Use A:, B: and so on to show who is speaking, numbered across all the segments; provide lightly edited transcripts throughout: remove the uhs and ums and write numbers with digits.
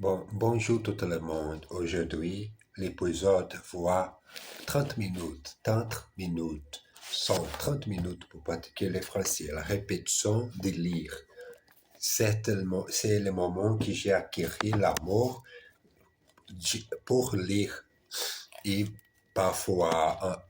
A: Bonjour tout le monde. Aujourd'hui, l'épisode voit 30 minutes. 30 minutes sont 30 minutes pour pratiquer le français. La répétition de lire. C'est le moment que j'ai acquis l'amour pour lire. Et parfois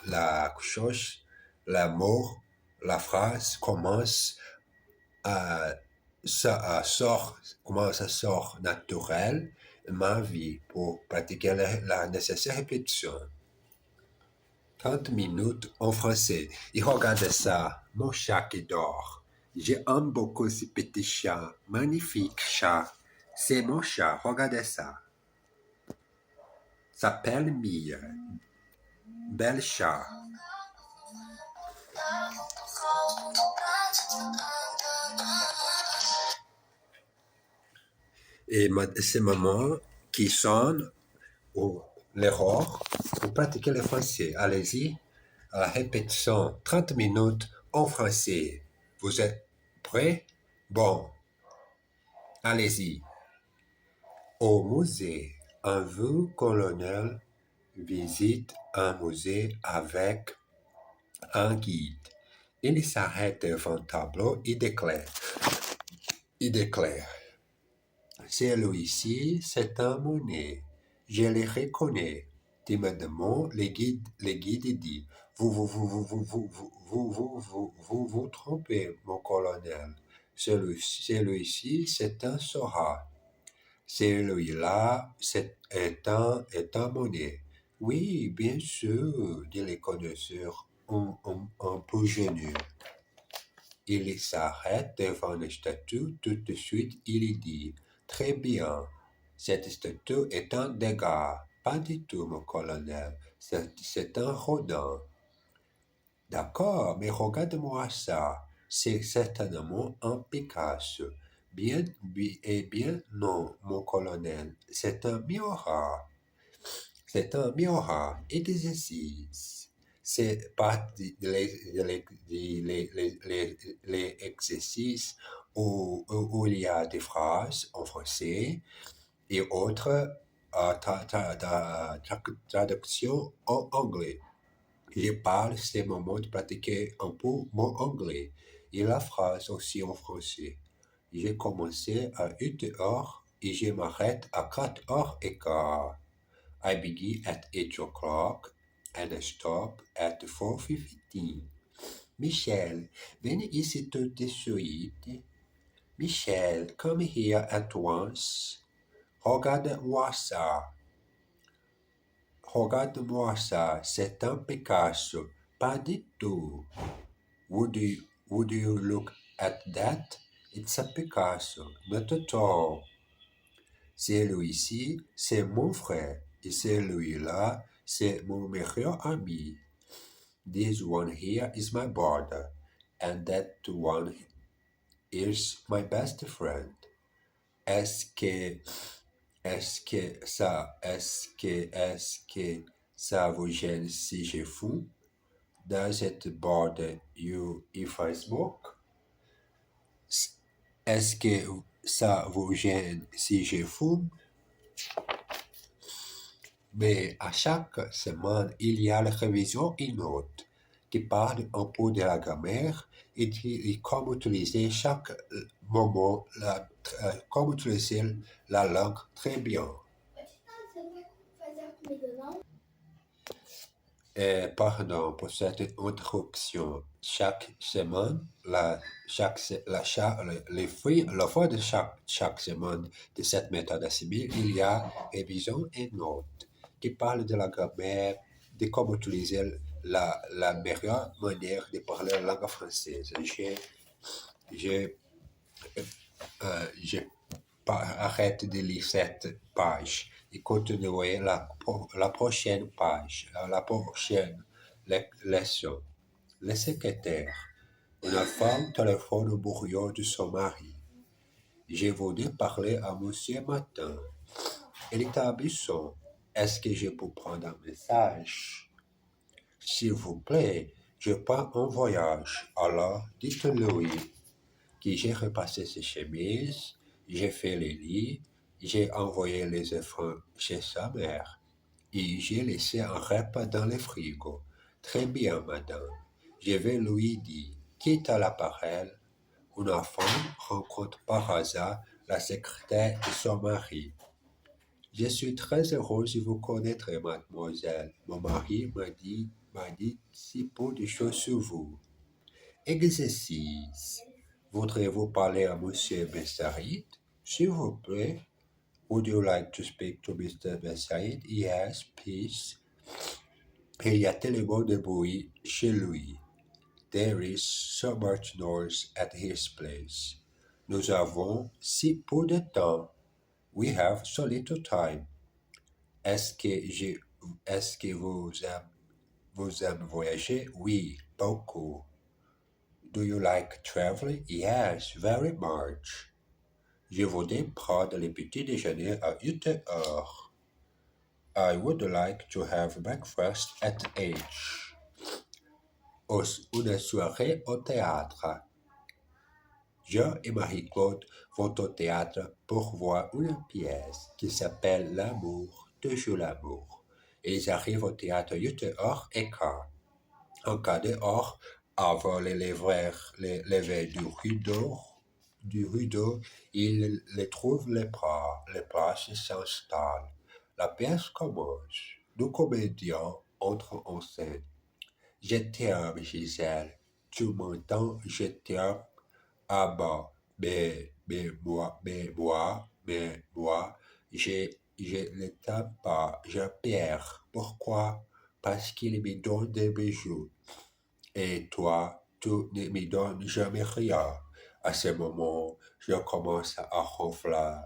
A: la chose, l'amour, la phrase commence à comment ça sort naturel de ma vie pour pratiquer la nécessaire répétition. 30 minutes en français. Et regardez ça, mon chat qui dort. J'aime beaucoup ce petit chat, magnifique chat. C'est mon chat, regardez ça. S'appelle Mia. Bel chat. Et c'est maman qui sonne l'erreur pour pratiquer le français. Allez-y, à la répétition, 30 minutes en français. Vous êtes prêts? Bon, allez-y. Au musée, un vieux colonel visite un musée avec un guide. Il s'arrête devant un tableau et déclare. Celui-ci, c'est un monnaie. Je le reconnais. Timidement, le guide dit, vous trompez, mon colonel. Celui-ci, c'est un Sora. Celui-là, est un monnaie. Oui, bien sûr, dit le connaisseur, un peu gêné. Il s'arrête devant une statue, tout de suite il dit, très bien, cette statue est un dégât. Pas du tout, mon colonel, c'est un rodin. D'accord, mais regarde-moi ça, c'est certainement un Picasso. Bien, non, mon colonel, c'est un miroir. C'est un miroir exercice. C'est partie les exercices où il y a des phrases en français et autres traductions en anglais. Je parle ces moments de pratiquer un peu mon anglais et la phrase aussi en français. J'ai commencé à 8 heures et je m'arrête à 4h15. I begin at 8 o'clock and I stop at 4:15. Michel, viens ici tout de suite. Michel, come here at once. Regarde-moi ça. Regarde-moi ça, c'est un Picasso. Pas du tout. Would you look at that? It's a Picasso, not at all. Celui-ci, c'est mon frère. Et celui-là, c'est mon meilleur ami. This one here is my brother. And that one is my best friend. Est-ce que ça vous gêne si je fume? Does it bother you if I smoke? Est-ce que ça vous gêne si je fume? Mais à chaque semaine, il y a la révision et note qui parle un peu de la grammaire et comment utiliser chaque moment, comment utiliser la langue très bien. Pardon pour cette interruption. Chaque semaine, la fin de chaque semaine de cette méthode assimilée, il y a révision et notes qui parlent de la grammaire, de comment utiliser la meilleure manière de parler la langue française. Arrête de lire cette page et continuez la prochaine page, la prochaine leçon. Le secrétaire. Une femme téléphone au bureau de son mari. Je voudrais parler à monsieur Martin. Il est à Buisson. Est-ce que je peux prendre un message? S'il vous plaît, je pars en voyage. Alors, dites-lui que j'ai repassé ses chemises, j'ai fait les lits, J'ai envoyé les enfants chez sa mère et j'ai laissé un repas dans le frigo. Très bien, madame. Je vais lui dire, quitte à l'appareil, une femme rencontre par hasard la secrétaire de son mari. Je suis très heureuse de vous connaître, mademoiselle. Mon mari m'a dit si peu de choses sur vous. Exercice. Voudrez-vous parler à Monsieur Bessarit? S'il vous plaît. Would you like to speak to Mr. Bessarit? Yes, please. Il y a tellement de bruit chez lui. There is so much noise at his place. Nous avons si peu de temps. We have so little time. Est-ce que, je, est-ce que vous aimez voyager? Oui, beaucoup. Do you like traveling? Yes, very much. Je voudrais prendre le petit déjeuner à 8 heures. I would like to have breakfast at 8. Une soirée au théâtre. Je et Marie-Claude vont au théâtre pour voir une pièce qui s'appelle L'amour, toujours l'amour. Ils arrivent au théâtre 8h15. En cas dehors, avant les levées du rideau, ils les trouvent les places s'installent. La pièce commence. Deux comédiens entrent en scène. Je t'aime, Gisèle. Tu m'entends? Je t'aime. Ah bah, mais moi, je ne t'aime pas, Jean-Pierre. Pourquoi? Parce qu'il me donne des bijoux. Et toi, tu ne me donnes jamais rien. À ce moment, je commence à ronfler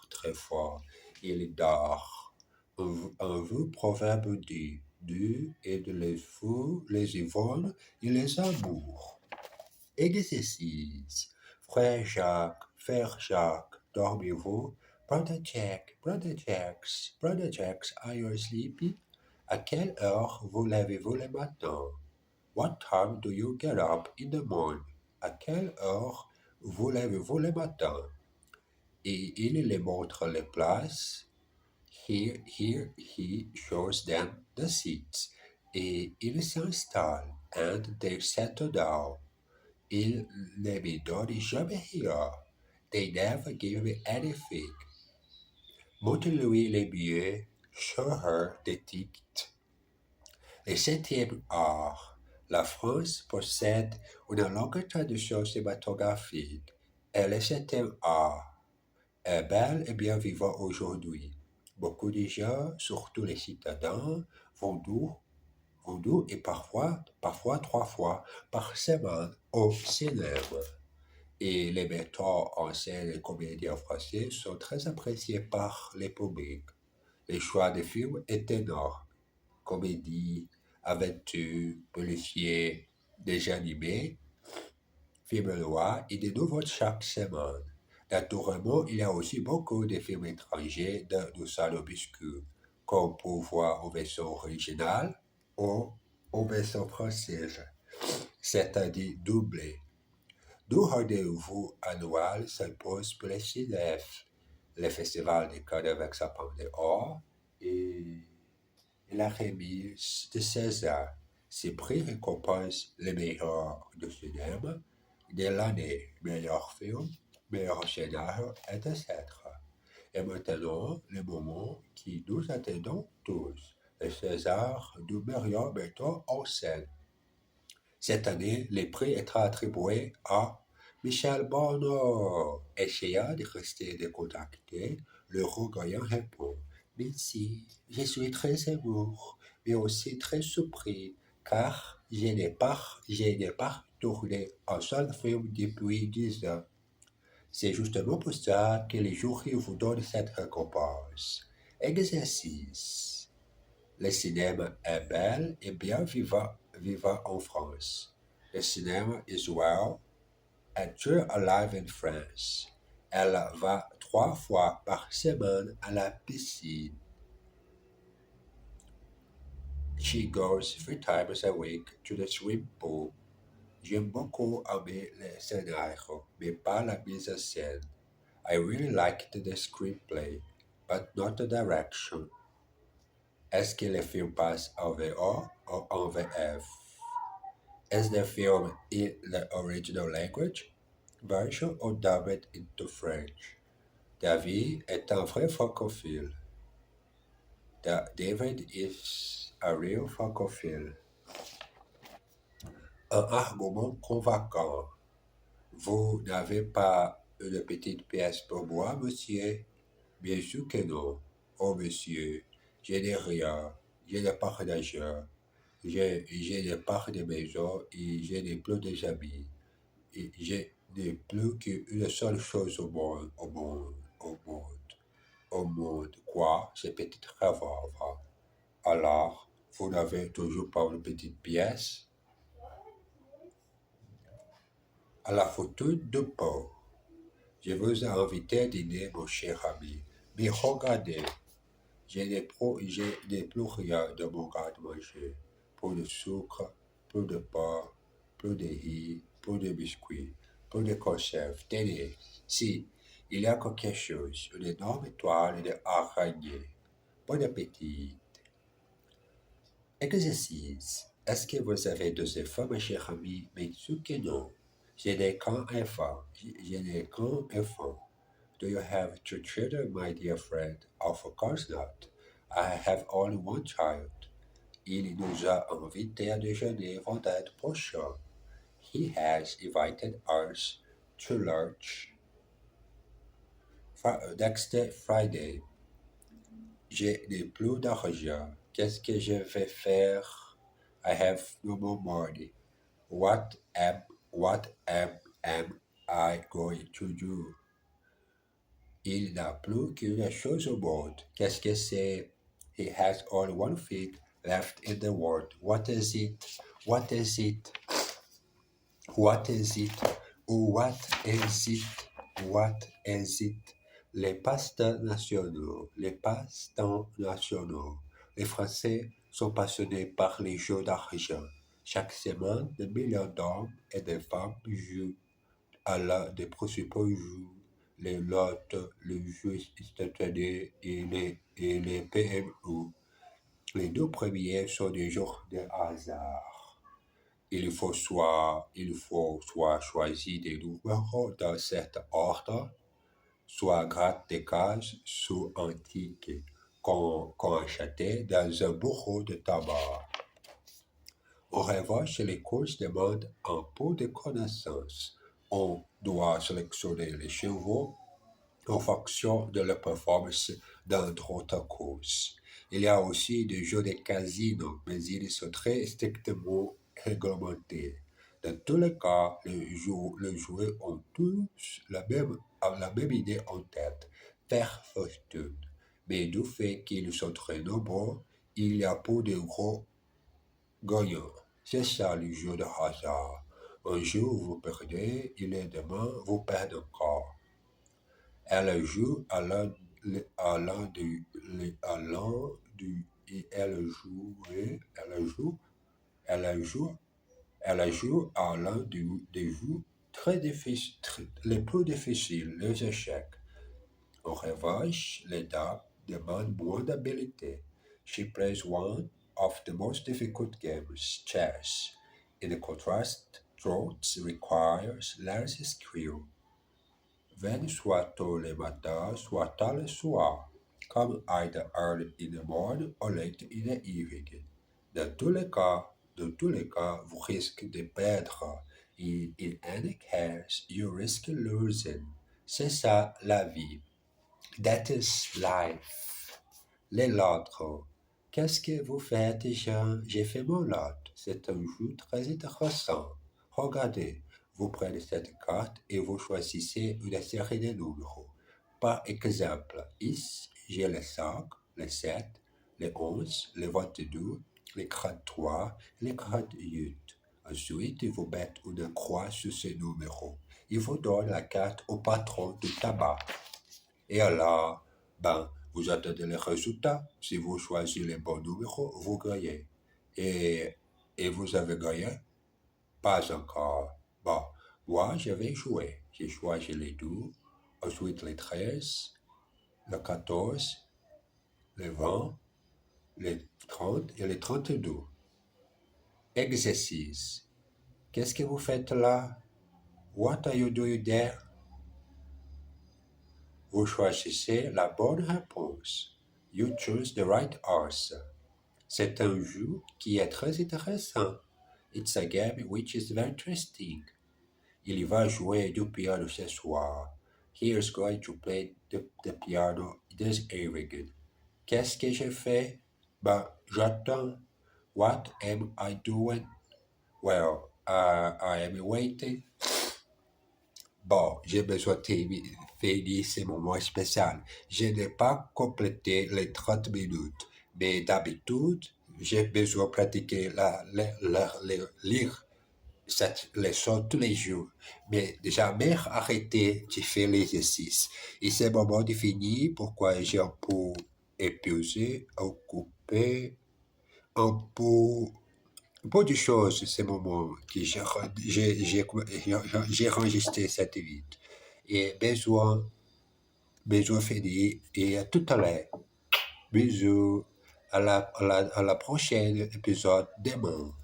A: très fort. Il dort. Un vieux proverbe dit, Dieu aide les fous, les ivrognes et les amours. Exercice. Frère Jacques, dormez-vous? Brother Jacks, are you sleepy? À quelle heure vous levez-vous le matin? What time do you get up in the morning? À quelle heure vous levez-vous le matin? Et il les montre les places. Here he shows them the seats. Et ils s'installent, and they settle down. Ils ne me donnent jamais rien. They never give me anything. Montre-lui les billets, show her the ticket. Le septième art. La France possède une longue tradition cinématographique et le septième art est bel et bien vivant aujourd'hui. Beaucoup de gens, surtout les citadins, vont deux et parfois 3 fois par semaine au cinéma. Et les metteurs en scène et comédiens français sont très appréciés par les publics. Le choix des films est énorme. Comédie, aventure, policier, des animés, films noirs et des nouveaux chaque semaine. Naturellement, il y a aussi beaucoup de films étrangers de salles obscures, comme pour voir en version originale ou en version française, c'est-à-dire doublée. Deux rendez-vous annuels s'imposent pour les cinéastes. Le Festival de Cannes avec sa palme d'or et la remise de César. Ces prix récompensent les meilleurs du cinéma de l'année, meilleur film, meilleur scénario, etc. Et maintenant, le moment qui nous attendons tous, le César du meilleur metteur en scène. Cette année, le prix est attribué à Michel Bonneau. Essayant de rester décontracté, le regardant répond Merci, je suis très ému, mais aussi très surpris, car je n'ai pas tourné un seul film depuis 10 ans. C'est justement pour ça que les jurys vous donnent cette récompense. Exercice. Le cinéma est bel et bien vivant en France. Le cinéma is well and you're alive in France. Elle va 3 fois par semaine à la piscine. She goes 3 times a week to the swimming pool. J'aime beaucoup aimer le scénario, mais pas la mise en scène. I really liked the screenplay, but not the direction. Est-ce que le film passe en VO ou en VF? Is the film in the original language version or dubbed into French? David est un vrai francophile. David is a real francophile. Un argument convaincant. Vous n'avez pas une petite pièce pour moi, monsieur? Bien sûr que non. Oh, monsieur, je n'ai rien. Je n'ai pas d'argent. Je n'ai pas de maison et je n'ai plus de amis. Et je n'ai plus qu'une seule chose au monde. Quoi? C'est peut-être revolver. Alors, vous n'avez toujours pas une petite pièce? À la photo de Paul. Je vous ai invité à dîner, mon cher ami. Mais regardez, je n'ai plus rien dans mon garde-manger. Plus de sucre, plus de pain, plus de riz, plus de biscuits, plus de conserve. Tenez, si, il y a quelque chose, une énorme toile d'araignée. Bon appétit. Exercice. Est-ce que vous avez deux enfants, ma chère amie? Bien sûr que non. Je n'ai qu'un enfant. Je n'ai qu'un enfant. Do you have two children, my dear friend? Of course not. I have only one child. Il nous a invités à déjeuner vendredi prochain. He has invited us to lunch next Friday. Je n'ai plus d'argent. Qu'est-ce que je vais faire? I have no more money. What am I going to do? Il n'a plus qu'une chose au monde. Qu'est-ce que c'est? He has only one thing left in the world. What is it? What is it? What is it? What is it? What is it? Les passe-temps nationaux. Les passe-temps nationaux. Les Français sont passionnés par les jeux d'argent. Chaque semaine, des millions d'hommes et de femmes jouent à l'un des principaux jeux, les lots, les jeux instantanés et les PMU. Les deux premiers sont des jeux de hasard. Il faut soit choisir des numéros dans cet ordre, soit gratte des cases sous un ticket qu'on achetait dans un bureau de tabac. En revanche, les courses demandent un peu de connaissance. On doit sélectionner les chevaux en fonction de la performance dans d'autres courses. Il y a aussi des jeux de casino, mais ils sont très strictement réglementés. Dans tous les cas, les joueurs ont tous la même idée en tête, faire fortune. Mais du fait qu'ils sont très nombreux, il y a peu de gros gagnants. C'est ça le jeu de hasard. Un jour vous perdez, et le demain vous perdez encore. Elle joue à l'un à l'un du, à l'un du, et elle joue à l'un des jeux très difficiles, les plus difficiles, les échecs. En revanche, les dames demandent moins d'habileté. She plays one of the most difficult games, chess. In contrast, draughts requires less skill. When soit tôt le matin, soit tard le soir. Come either early in the morning or late in the evening. Dans tous les cas, vous risquez de perdre. In any case, you risk losing. C'est ça la vie. That is life. Les lots. Qu'est-ce que vous faites, Jean? J'ai fait mon lot. C'est un jeu très intéressant. Regardez, vous prenez cette carte et vous choisissez une série de numéros. Par exemple, ici, j'ai le 5, le 7, le 11, le 22, le 43, le 48. Ensuite, vous mettez une croix sur ces numéros. Il vous donne la carte au patron du tabac. Et alors, vous attendez les résultats. Si vous choisissez les bons numéros, vous gagnez. Et vous avez gagné? Pas encore. Bon, moi, je vais jouer. J'ai choisi les deux. ensuite le 13, le 14, le 20, le 30 et le 32. Exercice. Qu'est-ce que vous faites là? What are you doing there? Vous choisissez la bonne réponse. You choose the right answer. C'est un jeu qui est très intéressant. It's a game which is very interesting. Il va jouer du piano ce soir. He is going to play the piano this evening. Qu'est-ce que je fais? Ben, j'attends. What am I doing? Well, I am waiting. Bon, j'ai besoin de finir ce moment spécial. Je n'ai pas complété les 30 minutes, mais d'habitude, j'ai besoin de pratiquer lire cette leçon tous les jours, mais jamais arrêter de faire l'exercice. Et c'est le moment de finir, pourquoi j'ai un peu épuisé, occupé, un peu de choses, ce moment que j'ai enregistré cette vidéo. Et besoin finir, et à tout à l'heure. Bisous, à la prochaine épisode demain.